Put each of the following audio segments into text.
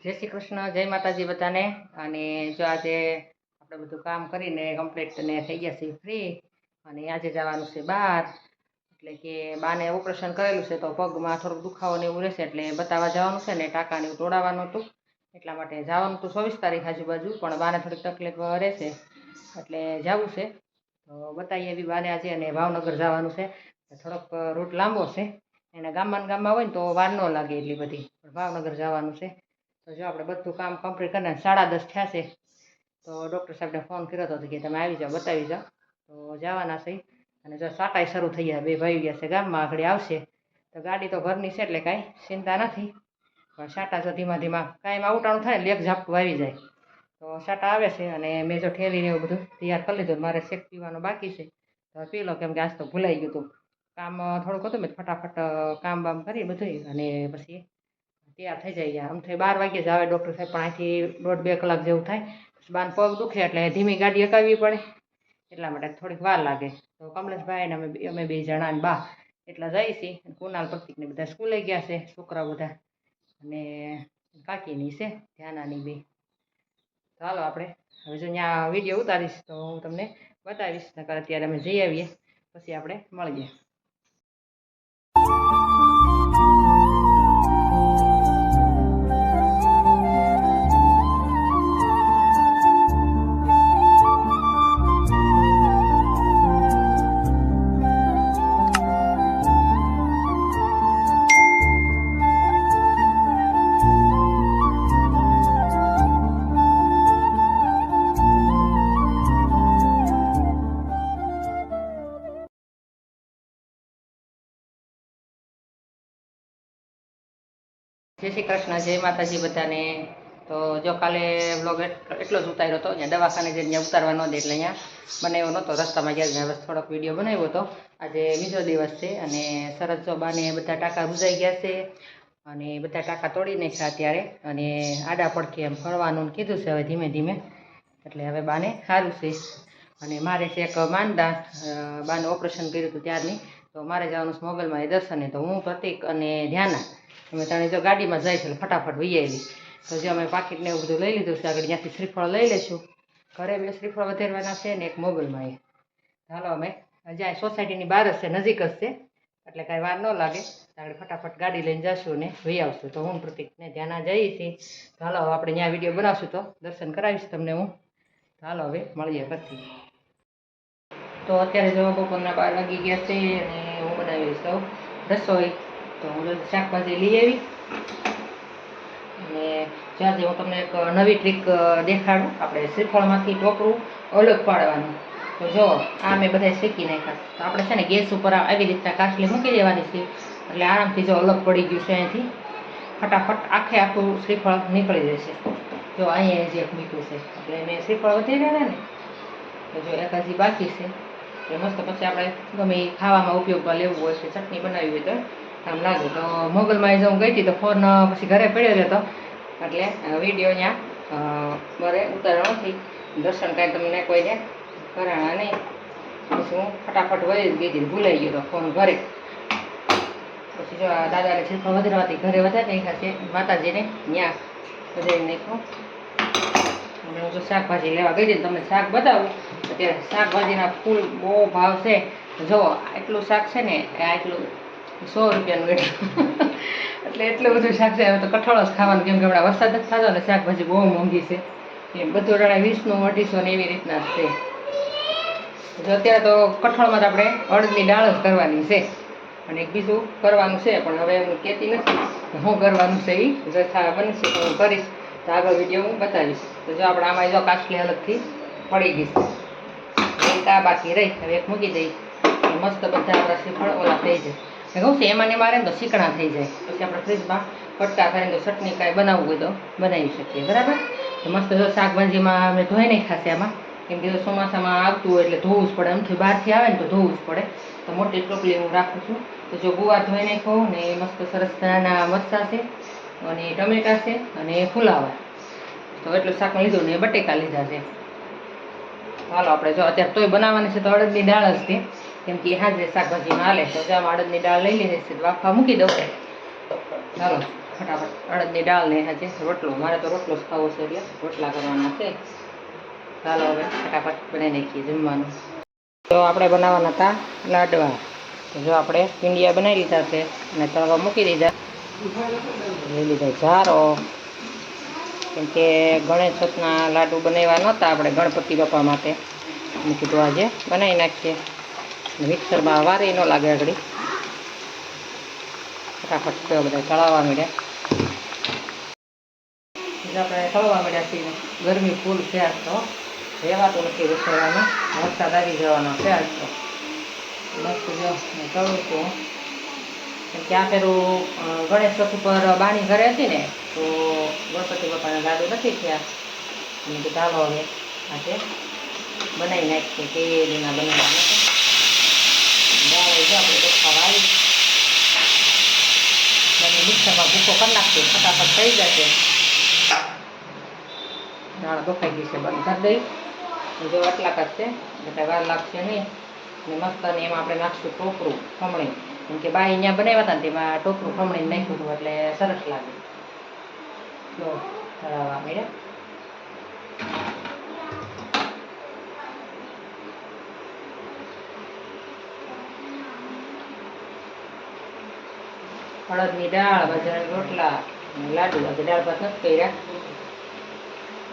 જય શ્રી કૃષ્ણ, જય માતાજી બધાને। અને જો આજે આપણે બધું કામ કરીને કમ્પ્લીટ ને થઈ ગયા છે ફ્રી, અને આજે જવાનું છે બહાર। એટલે કે બાને ઓપરેશન કરેલું છે તો પગમાં થોડુંક દુખાવો ને એવું રહેશે, એટલે બતાવવા જવાનું છે ને ટાંકા ને એવું તોડાવવાનું હતું, એટલા માટે જવાનું તો 24 તારીખ આજુબાજુ, પણ બાને થોડીક તકલીફ રહેશે એટલે જવું છે। તો બતાવીએ એવી બાને આજે। અને ભાવનગર જવાનું છે, થોડોક રૂટ લાંબો છે, એને ગામમાં હોય ને તો વાર ન લાગે એટલી બધી, પણ ભાવનગર જવાનું છે। તો જો આપણે બધું કામ કમ્પ્લીટ કરીને 10:30 થયા છે, તો ડૉક્ટર સાહેબને ફોન કર્યો હતો કે તમે આવી જાઓ, બતાવી જાઓ। તો જવાના છે। અને જો સાટાઈ શરૂ થઈ ગયા, બે ભાઈ ગયા છે ગામમાં, આગળ આવશે તો ગાડી તો ઘરની છે એટલે કાંઈ ચિંતા નથી, પણ સાટા જો ધીમા ધીમા કાંઈ આઉટાણું થાય એટલે એક ઝાપટું આવી જાય, તો સાટા આવે છે। અને મેં જો ઠેલીને એવું બધું તૈયાર કરી લીધું, મારે શેક પીવાનું બાકી છે તો પી લો, કેમ કે આજ તો ભૂલાઈ ગયું હતું, કામ થોડુંક હતું મેં ફટાફટ કામ બામ કરી બધું, અને પછી તૈયાર થઈ જાય। આમ થઈ 12 વાગે જ આવે ડૉક્ટર સાહેબ, પણ અહીંથી 1.5-2 કલાક જેવું થાય। બાન પગ દુખે એટલે ધીમી ગાડી અકાવવી પડે, એટલા માટે થોડીક વાર લાગે। તો કમલેશભાઈ ને અમે બે જણા ને બા એટલા જઈએ છીએ। કુનાલ પ્રતિક ને બધા સ્કૂલે ગયા છે, છોકરાઓ બધા, અને કાકીની છે ધ્યાનાની બે। તો હાલો આપણે હવે જો ત્યાં વિડીયો ઉતારીશ તો હું તમને બતાવીશ, નકર અત્યારે અમે જઈ આવીએ પછી આપણે મળીએ। જય શ્રી કૃષ્ણ, જય માતાજી બધાને। તો જો કાલે વ્લોગ એટલો જ ઉતાર્યો હતો, અહીંયા દવાખાને જઈને ત્યાં ઉતારવા ન દે એટલે અહીંયા બનાવ્યો નહોતો, રસ્તામાં ગયા બસ થોડોક વિડીયો બનાવ્યો હતો। આજે બીજો દિવસ છે, અને સરસ જો બાને બધા ટાંકા બુજાઈ ગયા છે, અને બધા ટાંકા તોડી નાખ્યા અત્યારે, અને આડા પડખે એમ ફરવાનું કીધું છે હવે ધીમે ધીમે, એટલે હવે બાને સારું છે। અને મારે છે એક માંદા, બાનું ઓપરેશન કર્યું હતું ત્યારની, તો મારે જવાનું છે મોગલમાં એ દર્શને, તો હું પ્રતિક અને ધ્યાના અમે ત્રણે જો ગાડીમાં જાય છે એટલે ફટાફટ વહી આવી। તો જો અમે પાકીટને એવું બધું લઈ લીધું છે, આગળ ત્યાંથી શ્રીફળ લઈ લઈશું, ઘરે બે શ્રીફળ વધારવાના છે ને એક મોગલમાં એ। હાલો અમે જ્યાં સોસાયટીની બહાર જ છે, નજીક જ છે, એટલે કાંઈ વાર ન લાગે, આગળ ફટાફટ ગાડી લઈને જઈશું ને વહી આવશું। તો હું પ્રતિકને ધ્યાના જઈએ છીએ, તો હાલો આપણે ત્યાં વિડીયો બનાવશું તો દર્શન કરાવીશ તમને હું। તો હાલો હવે મળીએ પછી। તો અત્યારે જો બપોરના 12 વાગી ગયા છે, અને હું બનાવીશ તો રસોઈ। તો હું શાકભાજી લઈ આવી, અને જ્યાં હું તમને એક નવી ટ્રીક દેખાડું, આપણે શ્રીફળમાંથી ટોપરું અલગ પાડવાનું। તો જો આ મેં બધા શેકી નાખ્યા, તો આપણે છે ને ગેસ ઉપર આવી રીતના કાચલી મૂકી દેવાની છે, એટલે આરામથી જો અલગ પડી ગયું છે, અહીંથી ફટાફટ આખું શ્રીફળ નીકળી જશે। જો અહીંયા જે એક મીઠું છે, એટલે મેં શ્રીફળ વધી રહ્યા ને, તો જો એક હજી બાકી છે, એટલે મસ્ત પછી આપણે ગમે એ ખાવામાં ઉપયોગમાં લેવું હોય છે, ચટણી બનાવી હોય તો કામ લાગે। તો મોગલમાં જો હું ગઈ હતી તો ફોન પછી ઘરે પડ્યો રહેતો, એટલે વિડીયો અહીંયા મારે ઉતારવાનો નથી, દર્શન કાંઈ તમને કોઈને કરાણા નહીં, પછી હું ફટાફટ વહી જ ગઈ હતી, ભૂલાઈ ગયો હતો ફોન ઘરે। પછી જો આ દાદાને શ્રીફળ વધારવાથી ઘરે વધારી નાખ્યા છે, માતાજીને ત્યાં વધારી નાખ્યું। અને હું જો શાકભાજી લેવા ગઈ હતી, તમને શાક બતાવું, અત્યારે શાકભાજીના ફૂલ બહુ ભાવ છે। જો એટલું શાક છે ને, એટલું 100 રૂપિયાનું એટલું એટલે એટલું બધું શાક છે, હવે તો કઠોળ જ ખાવાનું, કેમ કે હમણાં વરસાદ જ થતો ને શાકભાજી બહુ મોંઘી છે, એમ બધું ટાણા 20નું 250 ને એવી રીતના જ છે। જો અત્યારે તો કઠોળમાં તો આપણે અડદની દાળ જ કરવાની છે, અને એક બીજું કરવાનું છે, પણ હવે હું કહેતી નથી શું કરવાનું છે, એ જો બનશે તો હું કરીશ, તો આગળ વિડીયો હું બતાવીશ। તો જો આપણે આમાં જો કાચલી અલગથી પડી ગઈ છે, એક આ બાકી રહી, હવે એક મૂકી દઈ, મસ્ત બધા આપણા શ્રીફળ ઓલા થઈ જાય। કહું છે એમાં ને મારે તો શીકણા થઈ જાય, પછી આપણે ફ્રીજમાં કટકા કરીને તો ચટણી કાંઈ બનાવવું હોય તો બનાવી શકીએ, બરાબર। તો મસ્ત જો શાકભાજીમાં અમે ધોઈ નહીં ખાશે આમાં, કેમ કે ચોમાસામાં આવતું હોય એટલે ધોવું જ પડે, આમથી બહારથી આવે ને તો ધોવું જ પડે, તો મોટી ટોપલી હું રાખું છું। તો જો ગુવાર ધોઈ નાખો, ને મસ્ત સરસ નાના મરચાં છે, અને ટમેટાં છે, અને ફુલાવર, તો એટલું શાક લીધું ને બટેકા લીધા છે। હાલો આપણે જો અત્યારે તોય બનાવવાની છે તો અડદની દાળ જ છે, કેમ કે હાજે શાકભાજીમાં હાલે, તો જામ અડદની દાળ લઈ લીધી છે, વાફા મૂકી દઉં। ચાલો ફટાફટ અડદની દાળ ને આજે રોટલો, મારે તો રોટલો જ ખાવો છે એટલે રોટલા કરવાના છે. ચાલો હવે ફટાફટ બનાવી નાખીએ જમવાનું. તો આપણે બનાવવાના હતા લાડવા. તો જો આપણે પીંડિયા બનાવી લીધા છે અને તળવા મૂકી દીધા. લઈ લીધા જારો, કેમ કે ગણેશ ચોથના લાડુ બનાવ્યા નહોતા આપણે ગણપતિ બાપા માટે. મેં કીધું આજે બનાવી નાખીએ. મિક્સરમાં વારી ન લાગે આગળ. ફટાફટ તો બધા તળાવવા મળ્યા. આપણે તળવા મળ્યા છીએ. ગરમી ફૂલ છે આજ તો, રહેવાતું નથી રસોડામાં. વરસાદ આવી જવાનો છે આજ તો. મસ્ત જો મેં તળું છું. ત્યાં પેલું ગણેશ ચોથ ઉપર બાણી ઘરે હતી ને, તો ગણપતિ બાપાના લાડુ નથી થયા. મેં કીધું ચાલો હવે આજે બનાવી નાખીએ. કેરીના બનાવવાના દાળ જો આપણે ચોખ્ખા વાળી બધું મિક્સરમાં ભૂકો કરી નાખીએ. ફટાફટ થઈ જશે. દાળ બફાઈ ગઈ છે, બંધ કરી દઈ. જો આટલા જ છે એટલે વાર લાગશે નહીં. અને મસ્ત ને એમાં આપણે નાખશું ટોપરું ખમણી, કેમ કે બાઈ અહીંયા બનાવ્યા હતા ને તેમાં ટોપરું ખમણીને નાખ્યું હતું એટલે સરસ લાગે. જો તળાવવા મળ્યા. અડદની દાળ, બાજરાના રોટલા અને લાડુ. આજે દાળ ભાત નથી કર્યા,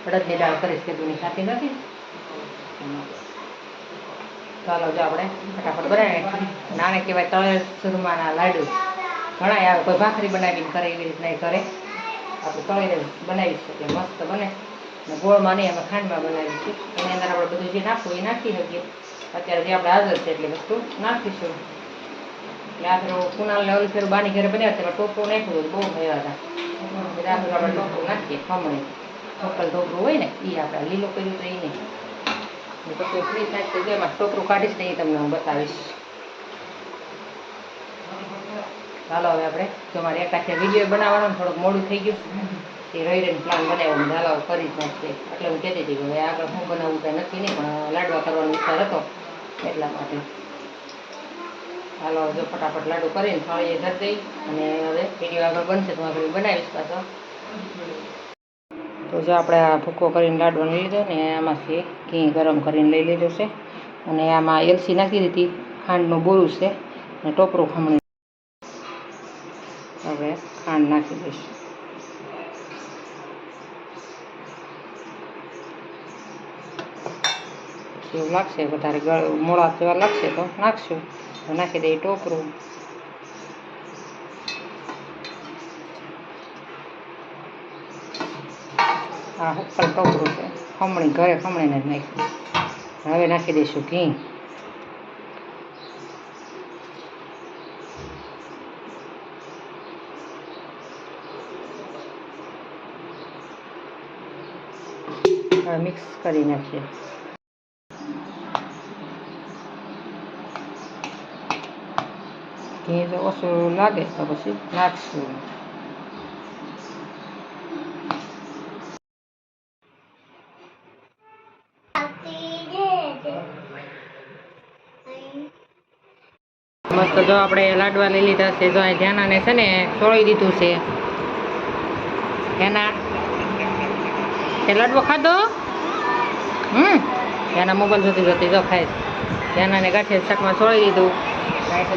અડદની દાળ કરીશ કે દૂની ખાતી નથી. ચાલો જો આપણે ફટાફટ બનાવીએ. નાને કહેવાય તળેલ સુરમાના લાડુ. ઘણા આવે, કોઈ ભાખરી બનાવીને કરે એવી રીતના કરે. આપણે તળીને બનાવી શકીએ, મસ્ત બને. અને ગોળમાં નહીં, અમે ખાંડમાં બનાવીશું. એની અંદર આપણે બધું જે નાખવું એ નાખી શકીએ. અત્યારે જે આપણે હાજર છે એટલી વસ્તુ નાખીશું. એટલે આ ફેર કુનાલને ઓલી ફેર બાની ઘરે બનાવ્યા તેમાં ટોપરું નાખ્યું બહુ મજા હતા. એટલે આ ફેર આપણે ટોપરું નાખીએ ખમણી. ચોક્કલ ટોપરું હોય ને એ આપણે લીલું કર્યું તો એ નહીં. પછી ફ્રી થાય તો એમાં ટોપરું કાઢીશ ને એ તમને હું બતાવીશ. ચાલો હવે આપણે જો મારે એકાથે વિડીયો બનાવવાનો થોડુંક મોડું થઈ ગયું, એ રહી રહીને પ્લાન બનાવ્યો. ચાલો કરી જ નાખીએ. એટલે હું કહેતી હતી કે હવે આગળ હું બનાવવું કંઈ નક્કી નહીં, પણ લાડવા કરવાનો વિચાર હતો એટલા માટે. ચાલો જો ફટાફટ લાડુ કરીને થાળીએ ધરી દઈ અને હવે વિડીયો આગળ બનશે તો આગળ બનાવીશ પાછો. તો જો આપણે આ ભૂકો કરીને લાડવાનો લીધો ને આમાંથી ઘી ગરમ કરીને લઈ લીધું છે અને આમાં એલચી નાખી દીધી, ખાંડનું બોરું છે અને ટોપરું ખમણી. હવે ખાંડ નાખી દઈશ. એવું લાગશે વધારે મોળા જેવા લાગશે તો નાખશું. નાખી દઈએ ટોપરું. આ હુક્કલ ટોપરું છે, ખમણી ઘરે ખમણીને જ નાખ્યું. હવે નાખી દઈશું ઘી. હવે મિક્સ કરી નાખીએ. ઘી જો ઓછું લાગે તો પછી નાખશું. મસ્ત જો આપણે લાડવા લઈ લીધા છે. જો અહીં ધ્યાનાને છે ને છોડી દીધું છે. ધ્યાના તે લાડવો ખાધો? ધ્યાના મોબાઈલ જોતી જોતી જો ખાય. ધ્યાનાને ગાંઠિયા શાકમાં છોડી દીધું.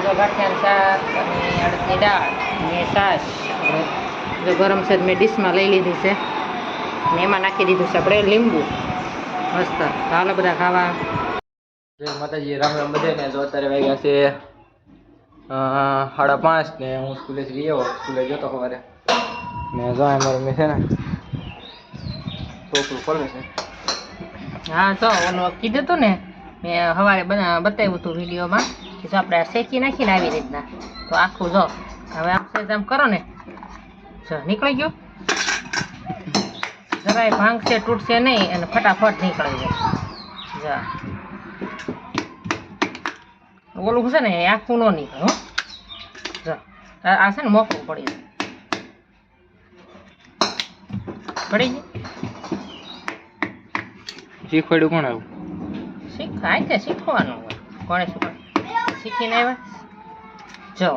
જો ગાંઠિયાનું શાક અને અડદની દાળ અને છાશ જો ગરમ છે મેં ડીશમાં લઈ લીધી છે અને એમાં નાખી દીધું છે આપણે લીંબુ. મસ્ત. ચાલો બધા ખાવા. જય માતાજી, રામ રામ બધાને. તો અત્યારે વાગ્યા છે 5:30 ને હું સ્કૂલેથી ગયો. સ્કૂલે જતો સવારે ને જો મારું મેં છે ને ટોપરું ખોલે છે. હા જો ઓલો કીધું હતું ને મેં સવારે બતાવ્યું હતું વિડીયોમાં કે જો આપણે શેકી નાખીને આવી રીતના તો આખું જો હવે આમ કરો ને જો નીકળી ગયું. જરાય ભાંગશે તૂટશે નહીં અને ફટાફટ નીકળી જાય. જો ઓલું છે ને એ આખું ન નીકળે. હો જો આ છે ને મોકળું પડી જાય. પડી ગયું. શીખવાડ્યું કોણ આવ્યું? શીખાય છે, શીખવાનું હોય. કોણે શીખવાડ્યું? શીખીને આવ્યા. જો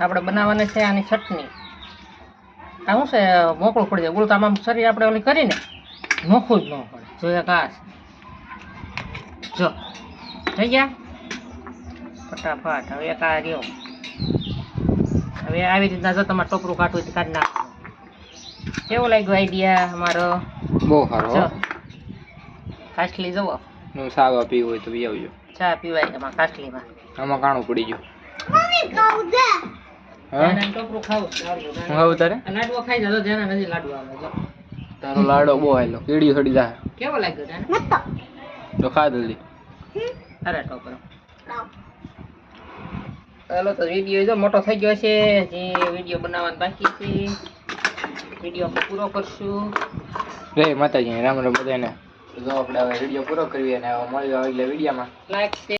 આપણે બનાવવાની છે આની ચટણી. આ શું છે મોકળું પડી જાય, બોલતા આમ શરીર આપણે ઓલી કરીને નોખું જ ન પડે. જો એક આ છે. જો થઈ ગયા ફટાફટ. હવે એક આ રહ્યો. હવે આવી રીતના જો તમારે ટોપરું કાઢવું હોય તો કાઢી નાખો. કેવો લાગ્યો આઈડિયા અમારો? બહુ સારો જો હો. કાચલી જુઓ, હું સાવા પીવું હોય તો પી આવજો. ચા પીવાય એમાં કાચલીમાં. આમાં કાણું પડી ગયું. હા ધ્યાન ટોપરું ખાવું છે. હું ખાવું તારે? આ લાડવો ખાઈ જાજો, ધ્યાન નથી લાડવો આવે. જો તારો લાડો બહુ હાલો, કીડી સડી જાય. કેવો લાગ્યો ધ્યાન? તો ખા જલ્દી. અરે ટોપરો. ચાલો તો વિડીયો જો મોટો થઈ ગયો છે. જે વિડીયો બનાવવાનો બાકી છે વિડીયો આપણે પૂરો કરશું. જય માતાજી, રામ રામ બધાને. તો જો આપણે હવે વિડીયો પૂરો કરીએ અને હવે મળીએ આગલા વિડીયોમાં. લાઈક